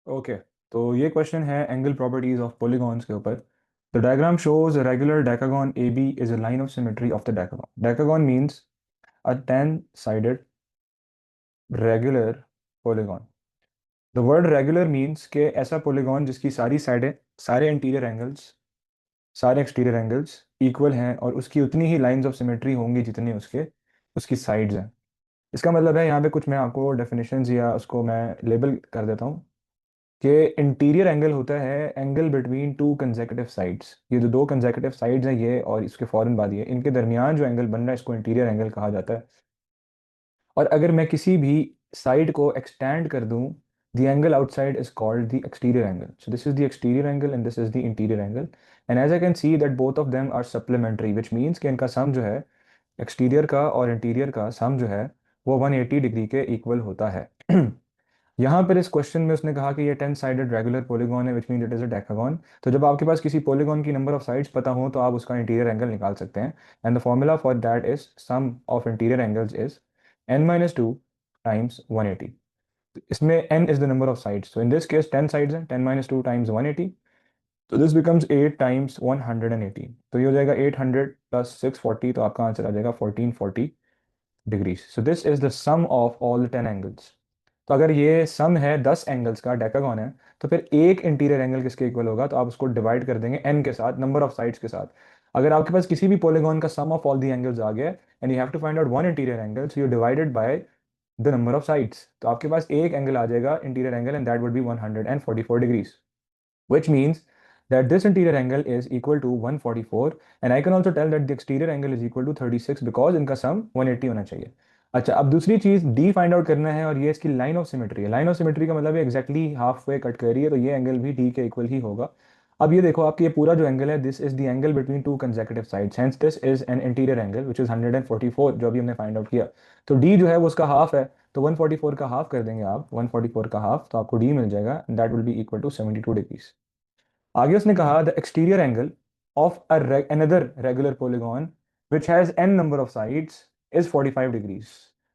Okay, तो ये question है एंगल प्रॉपर्टीज ऑफ पॉलीगॉन्स के ऊपर। The diagram shows a regular decagon A B is a line of symmetry of the decagon. Decagon means a 10 sided regular polygon. The word regular means के ऐसा polygon जिसकी सारी साइडें, सारे interior angles, सारे exterior angles equal हैं और उसकी उतनी ही लाइंस ऑफ सिमेट्री होंगी जितनी उसके उसकी साइड्स हैं। इसका मतलब है, यहाँ पे कुछ मैं आपको डेफिनेशंस या उसको मैं लेबल कर देता हूँ कि इंटीरियर एंगल होता है angle between two consecutive sides. ये जो दो कंसेक्यूटिव साइड्स हैं ये और इसके फौरन बाद ये, इनके दरमियान जो एंगल बन रहा है इसको इंटीरियर एंगल कहा जाता है। और अगर मैं किसी भी साइड को एक्सटेंड कर दूं, the angle outside is called the exterior angle. So this is the exterior angle and this is the interior angle. And as I can see that both of them are supplementary, which means कि इनका सम जो है, exterior का और interior का सम जो है, वो 180 डिग्री के इक्वल होता है। यहाँ पर इस क्वेश्चन में उसने कहा कि ये 10 साइडेड रेगुलर पॉलीगॉन है, which mean it is a decagon. तो जब आपके पास किसी पॉलीगॉन की नंबर ऑफ साइड्स पता हो तो आप उसका इंटीरियर एंगल निकाल सकते हैं। And the formula for that is sum of interior angles is n-2 times 180। इसमें n is the number of sides, so in this case 10 sides हैं, 10-2 टाइम्स 180, तो दिस बिकम्स 8 टाइम्स 180। तो ये हो जाएगा 800 प्लस 640, तो आपका आंसर आ जाएगा 1440 degrees. So this is the sum of all the 10 angles. तो अगर ये सम है 10 एंगल्स का, डेकागन है, तो फिर एक इंटीरियर एंगल किसके इक्वल होगा? तो आप उसको डिवाइड कर देंगे n के साथ, नंबर ऑफ साइड्स के साथ। अगर आपके पास किसी भी पॉलीगॉन का sum of all the angles आ गया and you have to find out one interior angle, so you divided by the number of sides, तो आपके पास एक एंगल आ जाएगा interior angle and that would be 144 degrees, which means that this interior angle is equal to 144, and I can also tell that the exterior angle is equal to 36 because इनका सम 180 होना चाहिए। अच्छा, अब दूसरी चीज d फाइंड आउट करना है और ये इसकी लाइन ऑफ सिमेट्री है। लाइन ऑफ सिमेट्री का मतलब है एग्जैक्टली हाफ वे कट कर रही है, तो ये एंगल भी d के इक्वल ही होगा। अब ये देखो, आपकी ये पूरा जो एंगल है, this is the angle between two consecutive sides, hence this is an interior angle which is 144, जो अभी हमने फाइंड आउट किया। तो d जो है वो उसका हाफ है, तो 144 का हाफ कर देंगे आप, 144 का हाफ, तो आपको d मिल जाएगा, that will be equal to 72 degrees. आगे उसने कहा the exterior angle of another regular polygon which has n number of sides is 45 degrees.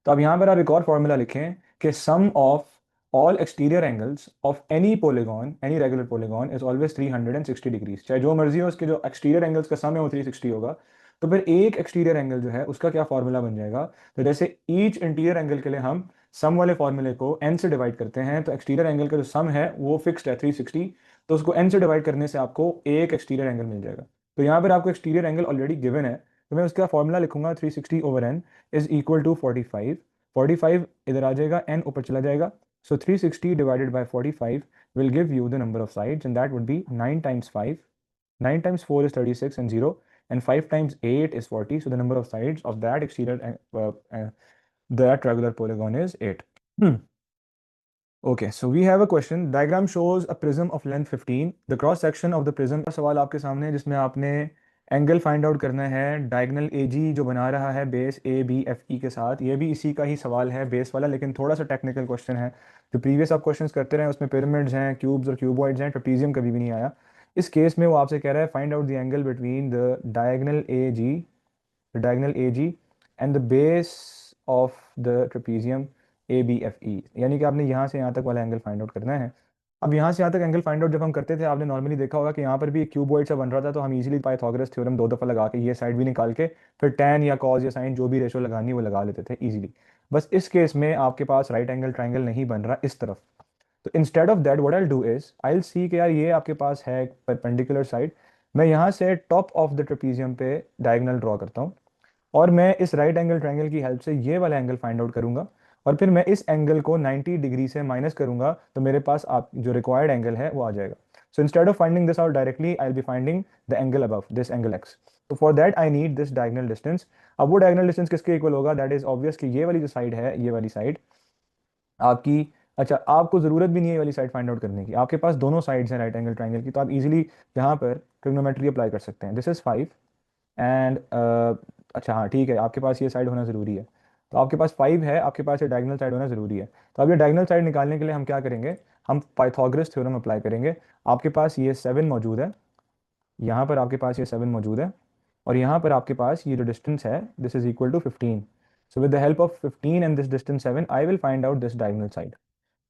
तो अब यहाँ पर आप एक और फॉर्मूला लिखें कि sum of all exterior angles of any polygon, any regular polygon is always 360 degrees. चाहे जो मर्जी हो, उसके जो एक्सटीरियर एंगल्स का सम है वो 360 होगा। तो फिर एक एक्सटीरियर एंगल जो है उसका क्या फॉर्मूला बन जाएगा? तो जैसे ईच इंटीरियर एंगल के लिए हम सम वाले फॉर्मूले को n से डिवाइड करते हैं, तो एक्सटीरियर एंगल का जो सम है वो फिक्स्ड है 360, तो उसको n से डिवाइड करने से आपको एक एक्सटीरियर एंगल मिल जाएगा। तो यहाँ पर आपको एक्सटीरियर एंगल ऑलरेडी गिवन है, तो मैं उसका फॉर्मूला लिखूंगा 360 over n is equal to 45। 45 इधर आ जाएगा, n ऊपर चला जाएगा, so 360 divided by 45 will give you the number of sides, and that would be 9 times 5, 9 times 4 is 36 and 0, and 5 times 8 is 40, so the number of sides of that exterior that regular polygon is 8. Okay, so we have a question. Diagram shows a prism of length 15. The cross section of the prism का सवाल आपके सामने है, जिसमें आपने angle find out करना है diagonal A जी जो बना रहा है base A B F E के साथ। ये भी इसी का ही सवाल है, बेस वाला, लेकिन थोड़ा सा टेक्निकल क्वेश्चन है। जो प्रीवियस आप क्वेश्चंस करते रहे उसमें पिरामिड्स हैं, क्यूब्स और क्यूबॉइड्स हैं, ट्रेपीजियम कभी भी नहीं आया। इस केस में वो आपसे कह रहा है find out the angle between the diagonal A G and the base of the trapezium A B F E, यानी कि आपने यहाँ से यहाँ तक वाला एंगल फाइंड आउट करना है। अब यहाँ से यहाँ तक एंगल फाइंड आउट जब हम करते थे, आपने नॉर्मली देखा होगा कि यहाँ पर भी एक क्यूबॉइड सा बन रहा था, तो हम इजीली पाइथागोरस थ्योरम दो दफ़ा लगा के ये साइड भी निकाल के फिर tan या cos या sin जो भी रेशो लगानी वो लगा लेते थे इजीली। बस इस केस में आपके पास राइट एंगल ट्राइंगल नहीं बन रहा इस तरफ। तो instead of that what I do is I see कि यार ये आपके पास है परपेंडिकुलर साइड, मैं यहाँ से टॉप ऑफ द ट्रेपीजियम पे डायगोनल ड्रॉ करता हूँ और मैं इस राइट एंगल ट्रायंगल की हेल्प से ये वाला एंगल फाइंड आउट करूंगा, और फिर मैं इस एंगल को 90 डिग्री से माइनस करूंगा, तो मेरे पास आप जो रिक्वायर्ड एंगल है वो आ जाएगा। So instead of finding this out directly I will be finding the angle above this angle X. तो for that I need this diagonal distance. अब वो डायगोनल डिस्टेंस किसके इक्वल होगा? दैट इज ऑब्वियस कि ये वाली जो साइड है, ये वाली साइड आपकी, अच्छा आपको जरूरत भी नहीं है ये वाली साइड फाइंड आउट करने की, आपके पास दोनों साइड्स हैं राइट एंगल ट्रायंगल की, तो आप इजीली यहाँ पर ट्रिग्नोमेट्री अप्लाई कर सकते हैं। दिस इज 5 एंड अच्छा हाँ ठीक है, आपके पास ये साइड होना ज़रूरी है, तो आपके पास 5 है, आपके पास ये डायगोनल साइड होना ज़रूरी है। तो अब ये डायगोनल साइड निकालने के लिए हम क्या करेंगे? हम पाइथागोरस थ्योरम अप्लाई करेंगे। आपके पास ये 7 मौजूद है, यहाँ पर आपके पास ये 7 मौजूद है, और यहाँ पर आपके पास ये जो डिस्टेंस है this is equal to 15। So with the help of 15 and this distance 7 I will find out this diagonal side.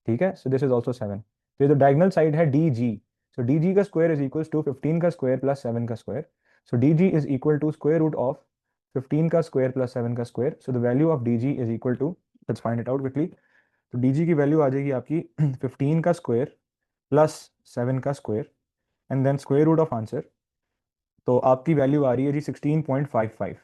ठीक है, सो दिस इज ऑल्सो 7। तो ये जो डायगोनल साइड है डी जी, सो डी जी का स्क्वायर इज इक्वल टू 15 का square plus 7 का square, so D G is equal to square root of 15 का स्क्वायर प्लस 7 का square, so the value of D G is equal to, let's find it out quickly. तो D G की value आ जाएगी आपकी 15 का square plus 7 का square and then square root of answer, तो आपकी वैल्यू आ रही है जी 16.55।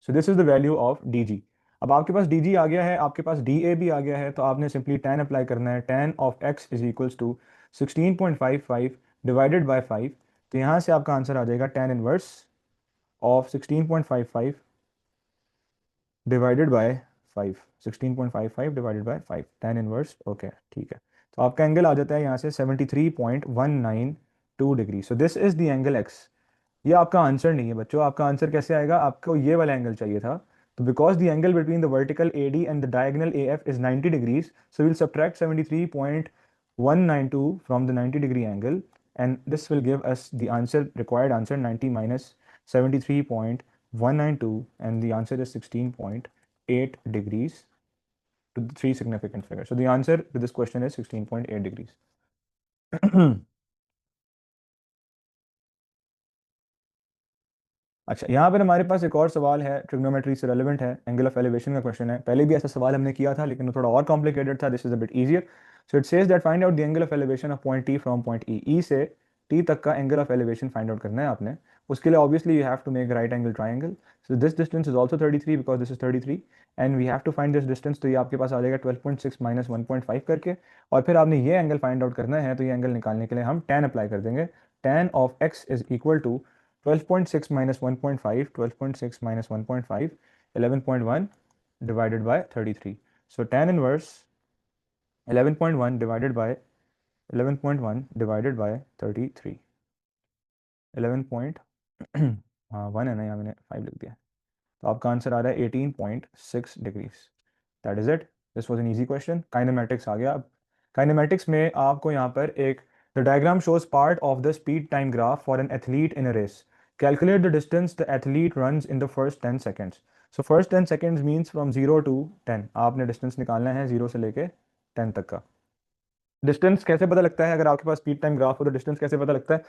So this is the value of D G. अब आपके पास डी जी आ गया है, आपके पास डी ए भी आ गया है, तो आपने सिंपली tan अप्लाई करना है। tan of x is equals to 16.55 divided by 5, तो यहाँ से आपका आंसर आ जाएगा tan inverse of 16.55 divided by 5, 16.55 divided by 5 tan inverse, okay ठीक है। तो आपका एंगल आ जाता है यहाँ से 73.192 degree. So this is the angle x. ये आपका आंसर नहीं है बच्चों, आपका आंसर कैसे आएगा, आपको ये वाला एंगल चाहिए था। तो because the angle between the vertical AD and the diagonal AF is 90 degrees, so will subtract 73.192 from the 90 degree angle and this will give us the answer, required answer 90 minus 73.192 and the answer is 16.8 degrees to the three significant figures. So the answer to this question is 16.8 degrees. अच्छा, यहाँ पर हमारे पास एक और सवाल है, trigonometry से relevant है, एंगल ऑफ एलिवेशन का क्वेश्चन है। पहले भी ऐसा सवाल हमने किया था लेकिन वो थोड़ा और कॉम्प्लिकेटेड था, this is a bit easier. So it says that find out the angle of elevation of point T from point E. E से टी तक का angle of elevation find out करना है आपने। उसके लिए obviously you have to make right angle triangle. So this distance is also 33 because this is 33 and we have to find this distance. तो ये आपके पास आ जाएगा 12.6 माइनस 1.5 करके, और फिर आपने ये एंगल फाइंड आउट करना है। तो ये एंगल निकालने के लिए हम tan अप्लाई कर देंगे। tan of x is equal to 12.6 minus 1.5, 12.6 minus 1.5, 11.1 divided by 33. So tan inverse 11.1 divided by 11.1 divided by 33. 11 point हाँ 1 है ना, यहाँ मैंने 5 लिख दिया। तो आपका आंसर आ रहा है 18.6 degrees. That is it, this was an easy question. Kinematics आ गया। अब काइनेमेटिक्स में आपको यहाँ पर एक, the diagram shows part of the speed time graph for an athlete in a race. Calculate the distance the athlete runs in the first 10 seconds. So first 10 seconds means from 0 to 10, आपने distance निकालना है 0 से लेके 10 तक का। Distance कैसे पता लगता है, अगर आपके पास स्पीड टाइम ग्राफ हो तो डिस्टेंस कैसे पता लगता है,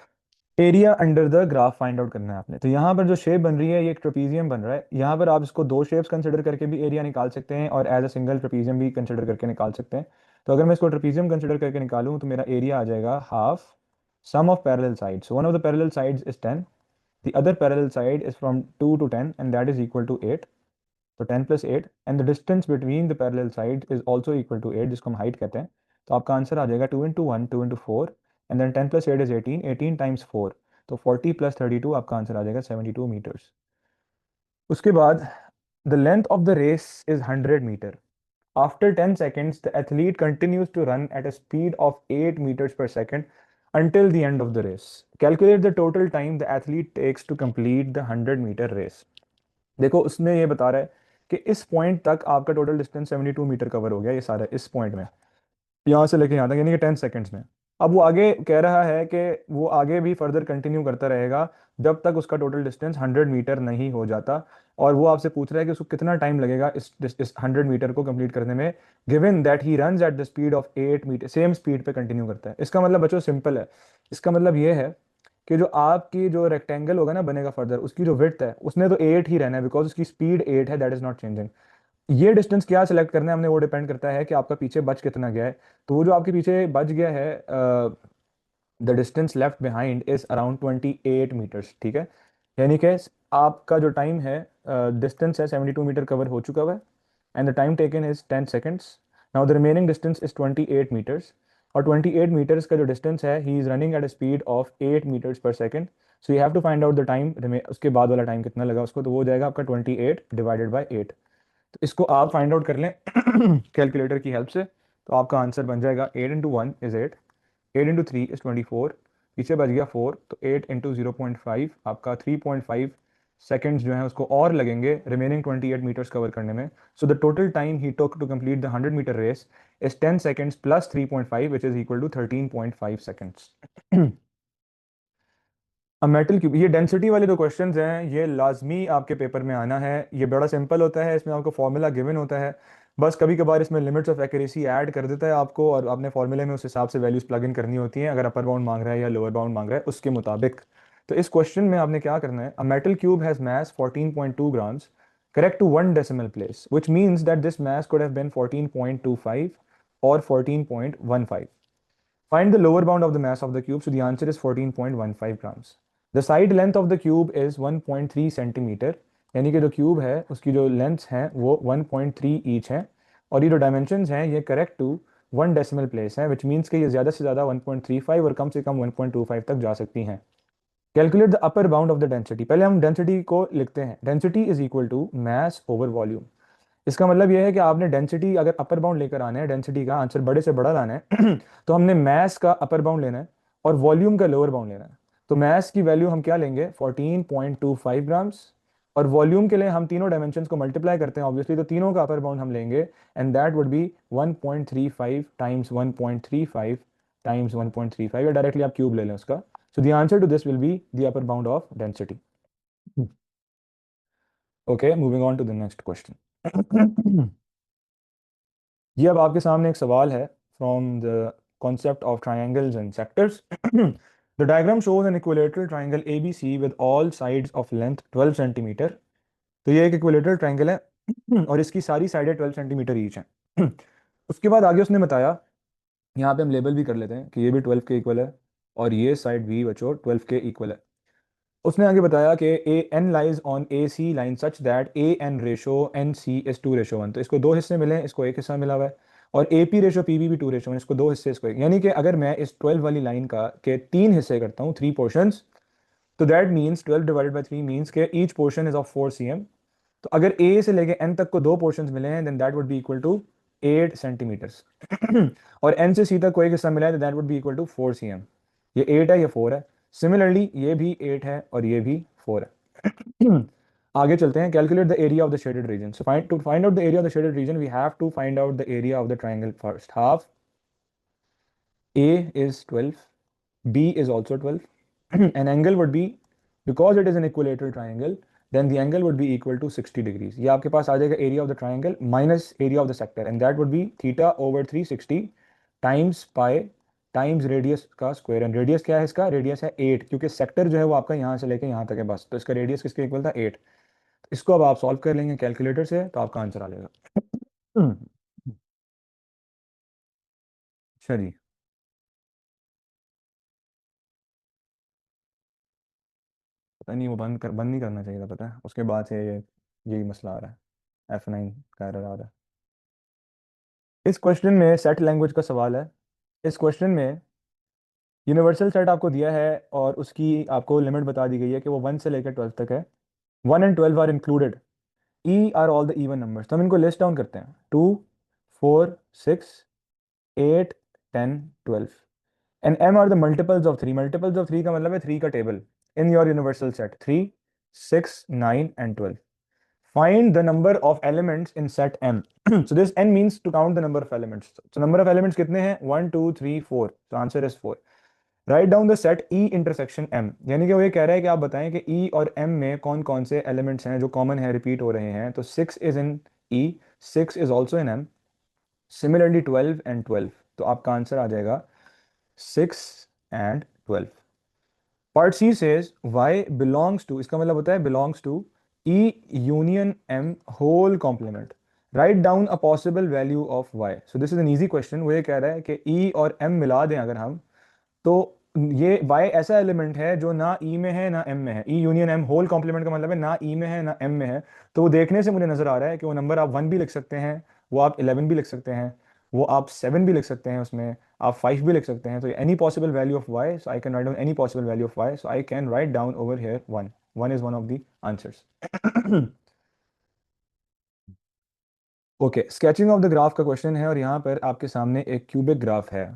area under the graph find out करना है आपने। तो यहाँ पर जो शेप बन रही है ये एक ट्रेपीजियम बन रहा है। यहाँ पर आप इसको दो शेप्स कंसिडर करके भी एरिया निकाल सकते हैं और एज अ सिंगल ट्रेपीजियम भी कंसिडर करके निकाल सकते हैं। तो अगर मैं इसको ट्रेपीजियम कंसिडर करके निकालूं तो मेरा एरिया आ जाएगा half sum of parallel sides. One of the parallel sides is 10, the other parallel side is from 2 to 10 and that is equal to 8। तो 10 plus 8 and the distance between the parallel side is also equal to 8, जिसको हम height कहते हैं। तो आपका answer आ जाएगा 2 into 1, 2 into 4 and then 10 plus 8 is 18, 18 times 4, तो 40 प्लस 32 आपका आंसर आ जाएगा 72 मीटर्स। उसके बाद the length of the race is 100 metre. After 10 seconds the athlete continues to run at a speed of 8 meters per second until the end of the race. Calculate the total time the athlete takes to complete the 100-meter race. देखो उसमें ये बता रहा है कि इस point तक आपका टोटल डिस्टेंस 72 मीटर कवर हो गया, ये सारा इस पॉइंट में, यहाँ से लेके यहाँ तक, यानी कि 10 सेकंड्स में। अब वो आगे कह रहा है कि वो आगे भी फर्दर कंटिन्यू करता रहेगा जब तक उसका टोटल डिस्टेंस 100 मीटर नहीं हो जाता। और वो आपसे पूछ रहा है कि उसको कितना टाइम लगेगा इस 100 मीटर को कंप्लीट करने में, given that he runs at the speed of 8 metre, same speed पे कंटिन्यू करता है। इसका मतलब बच्चों सिंपल है, इसका मतलब ये है कि जो आपकी जो रेक्टेंगल होगा ना बनेगा फर्दर, उसकी जो विड्थ है उसने तो 8 ही रहना है बिकॉज उसकी स्पीड 8 है, दैट इज नॉट चेंजिंग। ये डिस्टेंस क्या सिलेक्ट करना है हमने, वो डिपेंड करता है कि आपका पीछे बच कितना गया है। तो वो जो आपके पीछे बच गया है, the distance left behind is around 28 metres, ठीक है। यानी कि आपका जो टाइम है, डिस्टेंस है 72 मीटर कवर हो चुका हुआ है and the time taken is 10 seconds. Now the remaining distance is 28 metres, और 28 मीटर्स का जो डिस्टेंस है, he is running at a speed of 8 metres per second. So you have to find out the time, उसके बाद वाला time कितना लगा उसको, तो वो हो जाएगा आपका 28 डिवाइडेड बाई 8। तो इसको आप फाइंड आउट कर लें कैलकुलेटर की हेल्प से, तो आपका आंसर बन जाएगा 8 इंटू 1 इज 8, 8 इंटू 3 इज 24, पीछे बच गया 4, तो 8 इंटू 0.5 आपका 3.5 सेकेंड्स जो है उसको और लगेंगे रिमेनिंग 28 मीटर्स कवर करने में। So the total time he took to complete the 100 metre race is 10 seconds plus 3.5 which is equal to 13.5 seconds. अब मेटल क्यूब, ये डेंसिटी वाले जो क्वेश्चंस हैं ये लाजमी आपके पेपर में आना है। ये बड़ा सिंपल होता है, इसमें आपको फॉर्मूला गिवन होता है, बस कभी कभार इसमें लिमिट्स ऑफ एक्यूरेसी ऐड कर देता है आपको, और आपने फॉर्मूले में उस हिसाब से वैल्यूज प्लग इन करनी होती हैं, अगर अपर बाउंड मांग रहा है या लोअर बाउंड मांग रहा है उसके मुताबिक। तो इस क्वेश्चन में आपने क्या करना है, a metal cube has mass 14.2 grams, correct to one decimal place, which means that this mass could have been 14.25 or 14.15. Find the lower bound of the mass of the cube. So the answer is 14.15 grams. The side length of the cube is 1.3 centimetre, यानी कि जो cube है उसकी जो lengths हैं वो 1.3 each हैं, और ये जो डायमेंशंस हैं ये correct to one decimal place हैं, विच मीन्स कि ये ज़्यादा से ज़्यादा 1.35 और कम से कम 1.25 तक जा सकती हैं। Calculate the upper bound of the density. पहले हम डेंसिटी को लिखते हैं, density is equal to mass over volume. इसका मतलब यह है कि आपने डेंसिटी अगर अपर बाउंड लेकर आना है, डेंसिटी का आंसर बड़े से बड़ा लाना है तो हमने मैस का अपर बाउंड लेना है और वॉल्यूम का लोअर बाउंड लेना है। तो मैस की वैल्यू हम क्या लेंगे 14.25 ग्राम्स, और वॉल्यूम के लिए हम तीनों डायमेंशंस को मल्टीप्लाई करते हैं ऑब्वियसली, तो तीनों का अपर बाउंड हम लेंगे, and that would be 1.35 times 1.35 times 1.35, या डायरेक्टली आप क्यूब ले लें उसका। So the answer to this will be the upper bound of density. Okay, moving on to the next question. ये अब आपके सामने एक सवाल है from the concept of triangles and sectors. The diagram shows an equilateral triangle ABC with all sides of length 12 centimetre. तो ये एक इक्विलेटरल ट्राइंगल है और इसकी सारी साइडें 12 सेंटीमीटर ईच हैं। उसके बाद आगे उसने बताया, यहाँ पे हम लेबल भी कर लेते हैं कि ये भी 12 के इक्वल है और ये साइड भी बच्चों 12 के इक्वल है। उसने आगे बताया कि A N lies on A C line such that A N ratio N C is 2:1। तो इसको दो हिस्से मिले हैं, इसको एक हिस्सा मिला हुआ है, और A P ratio P B भी 2:1, इसको दो हिस्से, इसको एक, यानी कि अगर मैं इस 12 वाली लाइन का के तीन हिस्से करता हूँ, थ्री पोर्शंस, तो that means 12 divided by 3 means के each portion is of 4 cm। तो अगर ए से लेके एन तक को दो पोर्शंस मिले हैं then that would be equal to 8 centimetres और एन से सी तक कोई हिस्सा मिला है तो that would be equal to 4 cm। ये 8 है, ये 4 है। सिमिलरली ये भी 8 है और ये भी 4 है। आगे चलते हैं, calculate the area of the shaded region. So find to find out the area of the shaded region we have to find out the area of the triangle first half. A is 12, B is also 12. An angle would be, because it is an equilateral triangle, then the angle would be equal to 60 degrees. ये आपके पास आ जाएगा area of the triangle minus area of the sector, and that would be theta over 360 times pi times radius का square, and radius क्या है इसका, radius है 8, क्योंकि sector जो है वो आपका यहाँ से लेके यहाँ तक है बस, तो इसका radius किसके इक्वल था 8। इसको अब आप सॉल्व कर लेंगे कैलकुलेटर से तो आपका आंसर आ जाएगा। अच्छा जी, पता नहीं वो बंद नहीं करना चाहिए था, पता है उसके बाद से यही मसला आ रहा है, F9 का एरर आ रहा है। इस क्वेश्चन में सेट लैंग्वेज का सवाल है। इस क्वेश्चन में यूनिवर्सल सेट आपको दिया है और उसकी आपको लिमिट बता दी गई है कि वो 1 से लेकर 12 तक है। 1 and 12 are included, E are all the even numbers. तो हम इनको लिस्ट डाउन करते हैं, 2, 4, 6, 8, 10, 12, and M are the multiples of 3। Multiples of 3 का मतलब है 3 का table in your universal set, 3, 6, 9 and 12। Find the number of elements in set M. So this N means to count the number of elements. So number of elements कितने हैं, 1, 2, 3, 4. So answer is 4. Write down the set E intersection M. यानी कि वो ये कह रहा है कि आप बताएं कि E और M में कौन कौन से elements हैं जो common है, repeat हो रहे हैं। तो 6 is in E, 6 is also in M. Similarly 12 and 12. तो आपका आंसर आ जाएगा 6 and 12. Part C says y belongs to, इसका मतलब होता है belongs to E union M whole complement. Right down a possible value of y। So this is an easy question. वो ये कह रहा है कि E और M मिला दें अगर हम, तो ये y ऐसा एलिमेंट है जो ना E में है ना M में है। E union M whole complement का मतलब है ना E में है ना M में है। तो वो देखने से मुझे नजर आ रहा है कि वो नंबर आप 1 भी लिख सकते हैं, वो आप 11 भी लिख सकते हैं, वो आप 7 भी लिख सकते हैं, उसमें आप 5 भी लिख सकते हैं। तो any possible value of y, so I can write down any possible value of y, so I can write down over here 1। 1 is one of the answers. Okay, sketching of the graph का question है और यहाँ पर आपके सामने एक cubic graph है।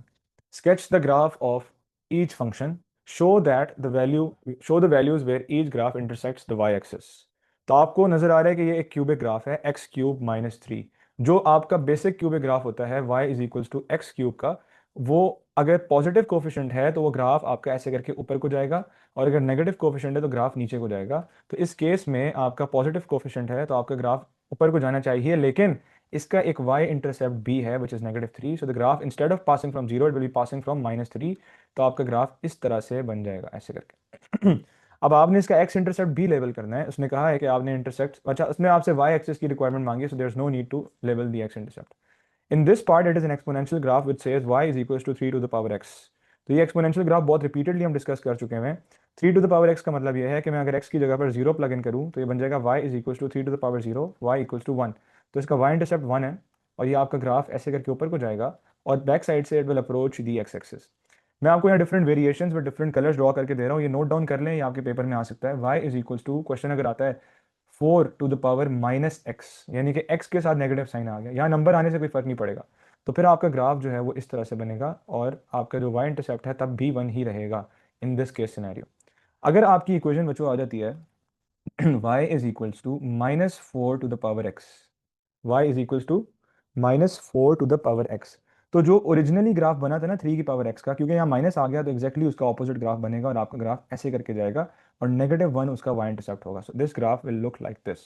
Sketch the graph of each function, show that the value, show the values where each graph intersects the Y axis. तो आपको नजर आ रहा है कि ये एक क्यूबिक ग्राफ है, एक्स क्यूब माइनस थ्री। जो आपका बेसिक क्यूबिक ग्राफ होता है y is equals to X cube का, वो अगर पॉजिटिव कोफिशिएंट है तो वो ग्राफ आपका ऐसे करके ऊपर को जाएगा, और अगर नेगेटिव कोफिशिएंट है तो ग्राफ नीचे को जाएगा। तो इस केस में आपका पॉजिटिव कोफिशिएंट है तो आपका ग्राफ ऊपर को जाना चाहिए, लेकिन इसका एक y इंटरसेप्ट b है which is -3, so the graph instead of passing from 0 it will be passing from -3, तो आपका ग्राफ इस तरह से बन जाएगा ऐसे करके। अब आपने इसका x इंटरसेप्ट भी लेवल करना है, उसने कहा है कि आपने इंटरसेप्ट, अच्छा उसने आपसे y एक्सिस की रिक्वायरमेंट मांगी, so there is no need to level the x intercept. In this part it is an exponential graph which says y is equal to 3 to the power x। तो ये exponential graph बहुत repeatedly हम discuss कर चुके हैं। 3 to the power x का मतलब ये है कि मैं अगर x की जगह पर 0 प्लग इन करूँ तो ये बन जाएगा y is equal to 3 to the power 0, y equal to 1। तो इसका y इंटरसेप्ट 1 है और ये आपका ग्राफ ऐसे करके ऊपर को जाएगा और बैक साइड से it will approach the x axis. मैं आपको यहाँ different variations with different colours draw करके दे रहा हूँ, ये नोट डाउन कर लें, ये आपके पेपर में आ सकता है। y is equal to, question अगर आता है 4 टू द पावर -x, यानी कि x के साथ नेगेटिव साइन आ गया, यहाँ नंबर आने से कोई फर्क नहीं पड़ेगा, तो फिर आपका ग्राफ जो है वो इस तरह से बनेगा और आपका जो y इंटरसेप्ट है तब भी 1 ही रहेगा इन दिस केस सिनेरियो। अगर आपकी इक्वेशन बच्चों आ जाती है y is equals to -4 to the power x, y is equals to -4 to the power x, तो जो ओरिजिनली ग्राफ बना था ना 3 की पावर x का, क्योंकि यहाँ माइनस आ गया तो एग्जैक्टली उसका ऑपोजिट ग्राफ बनेगा और आपका ग्राफ ऐसे करके जाएगा और -1 उसका y इंटरसेप्ट होगा, so this graph will look like this.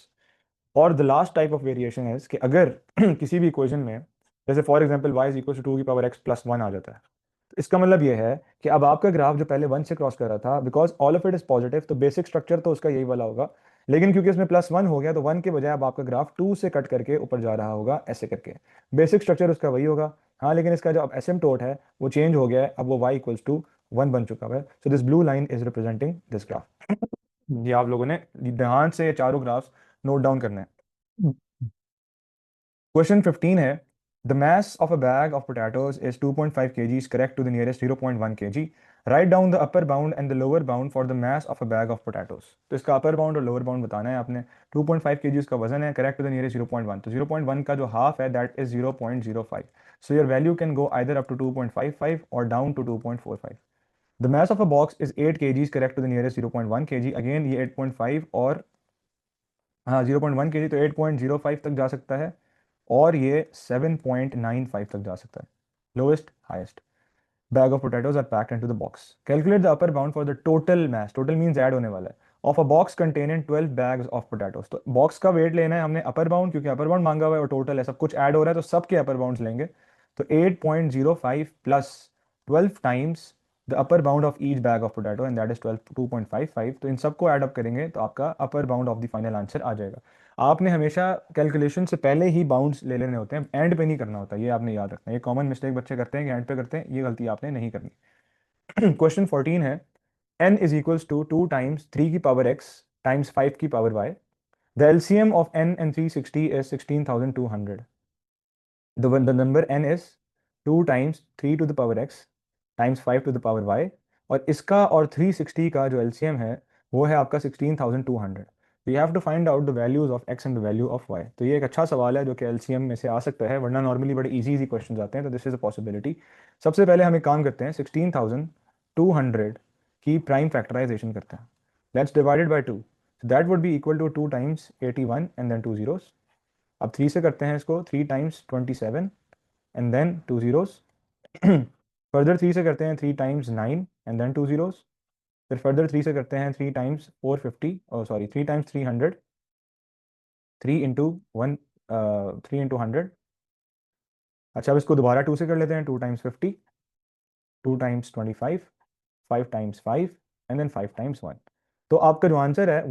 और the last type of variation है कि अगर किसी भी इक्वेशन में जैसे for example y is equal to 2 की पावर x प्लस 1 आ जाता है, तो इसका मतलब ये है कि अब आपका ग्राफ जो पहले 1 से क्रॉस कर रहा था, because all of it is positive, तो बेसिक स्ट्रक्चर तो उसका यही वाला होगा, लेकिन क्योंकि इसमें +1 हो गया तो 1 के बजाय अब आपका ग्राफ 2 से कट करके ऊपर जा रहा होगा ऐसे करके। बेसिक स्ट्रक्चर उसका वही होगा, हाँ, लेकिन इसका जो अब एसिम्प्टोट है वो चेंज हो गया है, अब वो y इक्वल्स टू 1 बन चुका है। So this blue line is representing this graph. ये आप लोगों ने ध्यान से ये चारों ग्राफ्स नोट डाउन करने हैं। क्वेश्चन 15 है, the mass of a bag of potatoes is 2.5 kgs, correct to the nearest 0.1 kg. Write down the upper bound and the lower bound for the mass of a bag of potatoes. तो इसका upper bound और lower bound बताना है आपने। 2.5 kg इसका वजन है, correct to the nearest 0.1, तो 0.1 का जो हाफ है that is 0.05, so your value can go either up to 2.55 और down to 2.45। The mass of a box is 8 kgs, correct to the nearest 0.1 kg, again ये 8.5 और हाँ 0.1 kg, तो 8.05 तक जा सकता है और ये 7.95 तक जा सकता है, lowest highest. Bag of potatoes are packed into the box, calculate the upper bound for the total mass, total means add होने वाला है, of a box containing 12 bags of potatoes. तो बॉक्स का वेट लेना है हमने अपर बाउंड, क्योंकि upper bound मांगा हुआ है और टोटल है, सब कुछ ऐड हो रहा है, तो सबके अपर बाउंड्स लेंगे। तो 8.05 plus 12 times the upper bound of each bag of potato and that is 12 2.55, तो इन सबको ऐड अप करेंगे तो आपका upper bound of the final answer आ जाएगा। आपने हमेशा कैलकुलेशन से पहले ही बाउंड्स ले लेने होते हैं, एंड पे नहीं करना होता, ये आपने याद रखना है। ये कॉमन मिस्टेक बच्चे करते हैं कि एंड पे करते हैं, ये गलती आपने नहीं करनी। क्वेश्चन 14 है, n is equals to 2 times 3 की पावर x टाइम्स 5 की पावर y, the LCM of n and 360 is 16,200। the number n is 2 times 3 to the power x times 5 to the power y, और इसका और 360 का जो एलसीएम है वो है आपका 16,200। तो you have to find out the values of x and the value of y। तो ये एक अच्छा सवाल है जो कि एलसीएम में से आ सकता है, वरना नॉर्मली बड़े इजी क्वेश्चन आते हैं, तो दिस इज अ पॉसिबिलिटी। सबसे पहले हम एक काम करते हैं, 16,200 की प्राइम फैक्टराइजेशन करते हैं। Let's divided by 2, that would be equal to 2 times 81 and then 2 zeros। अब 3 से करते हैं इसको, 3 times 27 and then 2 zeros। Further 3 से करते हैं 3 टाइम्स 9 एंड देन 2 zeros। फिर फर्दर 3 से करते हैं 3 times 450, oh sorry 3 times 300, 3 into 1, 3 into 100। अच्छा अब इसको दोबारा 2 से कर लेते हैं, 2 times 50, 2 times 25, 5 times 5 and then 5 times 1। तो आपका जो आंसर है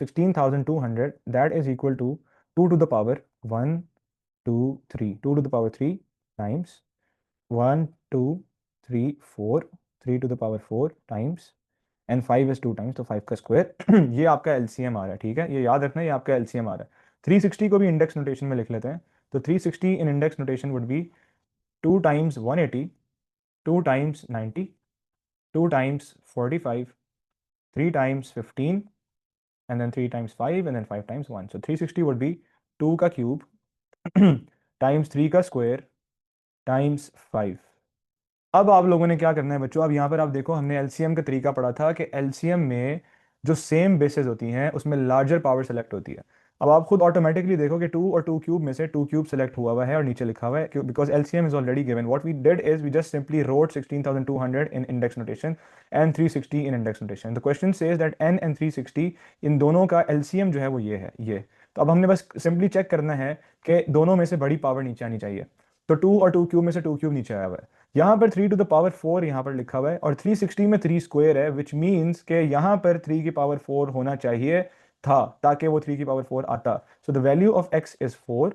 16,200 that is equal to 2 to the power 1 2 3, 2 to the power 3 times 1 2 3 4, 3 to the power 4 times and 5 is 2 times, तो 5 का स्क्वायर। ये आपका एलसीएम आ रहा है, ठीक है, ये याद रखना, ये आपका एलसीएम आ रहा है। 360 को भी इंडेक्स नोटेशन में लिख लेते हैं, तो 360 in index notation would be 2 times 180, 2 times 90, 2 times 45, 3 times 15 and then 3 times 5 and then 5 times 1, so 360 would be 2 का क्यूब टाइम्स 3 का स्क्वायर टाइम्स 5। अब आप लोगों ने क्या करना है बच्चों, अब यहाँ पर आप देखो, हमने एलसीएम का तरीका पढ़ा था कि एलसीएम में जो सेम बेसेस होती हैं उसमें लार्जर पावर सेलेक्ट होती है। अब आप खुद ऑटोमेटिकली देखो कि 2 और 2 क्यूब में से 2 क्यूब सेलेक्ट हुआ हुआ है और नीचे लिखा हुआ है, because LCM is already given. What we did is we just simply wrote 16,200 in index notation and 360 in index notation. The question says that n and 360 in दोनों का एलसीएम जो है वो ये है, ये। तो अब हमने बस सिंपली चेक करना है कि दोनों में से बड़ी पावर नीचे आनी चाहिए। तो 2 और 2 क्यूब में से 2 क्यूब नीचे आया हुआ है। यहाँ पर 3 टू द पावर 4 यहाँ पर लिखा हुआ है, और 360 में 3 स्क्वायर है, विच मीन्स के यहाँ पर 3 की पावर 4 होना चाहिए था, ताकि वो 3 की पावर 4 आता। सो the value of x is 4।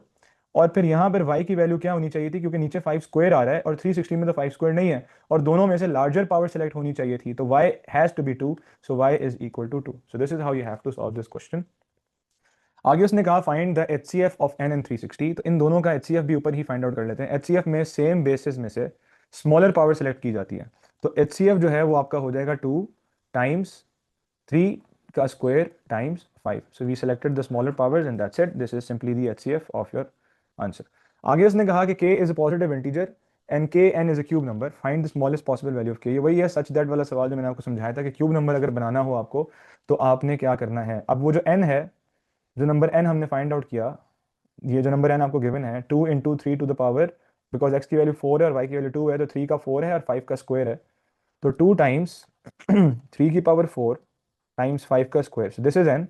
और फिर यहाँ पर y की वैल्यू क्या होनी चाहिए थी, क्योंकि नीचे 5 स्क्वायर आ रहा है और 360 में तो 5 स्क्वायर नहीं है, और दोनों में से लार्जर पावर सेलेक्ट होनी चाहिए थी, तो y has to be 2, so y is equal to 2। So this is how you have to solve this question. आगे उसने कहा find the HCF of n and 360, तो इन दोनों का HCF भी ऊपर ही फाइंड आउट कर लेते हैं। HCF में सेम बेसिस में से स्मॉलर पावर सेलेक्ट की जाती है, तो HCF जो है वो आपका हो जाएगा 2 टाइम्स 3 का square times 5। So we selected the smaller powers and that's it, this is simply the HCF of your answer. आगे उसने कहा कि k is a positive integer and kn is a cube number, find the smallest possible value of k। ये वही है such that वाला सवाल जो मैंने आपको समझाया था कि क्यूब नंबर अगर बनाना हो आपको तो आपने क्या करना है। अब वो जो n है, जो नंबर n हमने फाइंड आउट किया, ये जो नंबर n आपको गिवन है 2 into 3 to the power, because x की वैल्यू 4 है और y की वैल्यू 2 है, तो 3 का 4 है और 5 का स्क्वायर है, तो 2 टाइम्स 3 की पावर 4 times 5 का square. So this is n.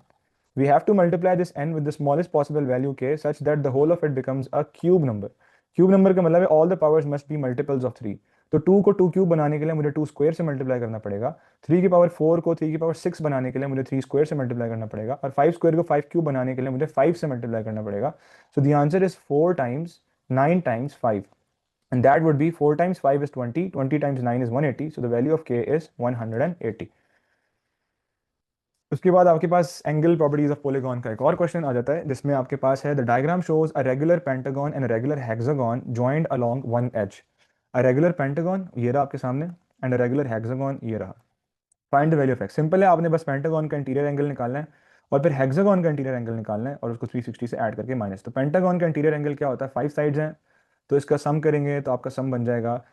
We have to multiply this n with the smallest possible value k such that the whole of it becomes a cube number. Cube number का मतलब है all the powers must be multiples of 3. तो 2 को 2 cube बनाने के लिए मुझे 2 square से मल्टीप्लाई करना पड़ेगा, 3 की पावर 4 को 3 की पावर 6 बनाने के लिए मुझे 3 स्क्वायर से मल्टीप्लाई करना पड़ेगा, और 5 स्क्वायर को 5 क्यूब बनाने के लिए मुझे 5 से मल्टीप्लाई करना पड़ेगा। सो the answer is 4 times 9 times 5, and that would be 4 times 5 is 20, 20 times 9 is 180, so the value of k is 180। उसके बाद आपके पास एंगल प्रॉपर्टीज ऑफ पॉलीगॉन का एक और क्वेश्चन आ जाता है, जिसमें आपके पास है the diagram shows a regular pentagon and regular hexagon joined along one edge. A regular pentagon ये रहा आपके सामने, एंड अ रेगुलर हेक्सागन ये रहा। Find the value of x. Simple है, आपने बस पेंटागन का इंटीरियर एंगल निकालना है और फिर हेक्सागन का इंटीरियर एंगल निकालना है और उसको 360 से ऐड करके माइनस। तो पेंटागन का इंटीरियर एंगल क्या होता है, 5 साइड्स हैं, तो इसका सम करेंगे तो आपका सम बन जाएगा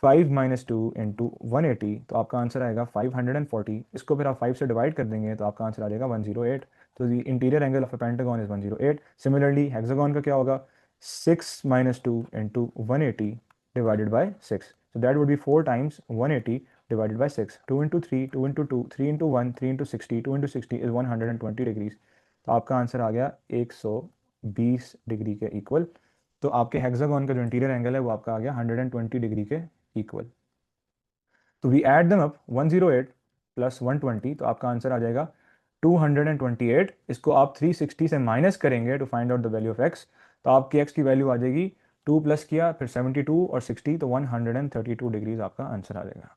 5 माइनस 2 इंटू 180, तो आपका आंसर आएगा 540। इसको फिर आप 5 से डिवाइड कर देंगे तो आपका आंसर आ जाएगा 108। तो the interior angle of a pentagon is 108। Similarly hexagon का क्या होगा, 6 minus 2 into 180 divided by 6, so that would be 4 times 180 divided by 6, 2 into 3, 2 into 2, 3 into 1, 3 into 60, 2 into 60 is 120 degrees. तो आपका आंसर आ गया 120 डिग्री के इक्वल। तो आपके हेक्सागन का जो इंटीरियर एंगल है वो आपका आ गया 120 डिग्री के इक्वल। तो we add them up 108 plus 120, तो आपका आंसर आ जाएगा 228। इसको आप 360 से माइनस करेंगे to find out the value of X, तो आपकी एक्स की वैल्यू आ जाएगी 2 प्लस किया फिर 72 और 60, तो 132 डिग्रीज आपका आंसर आ जाएगा।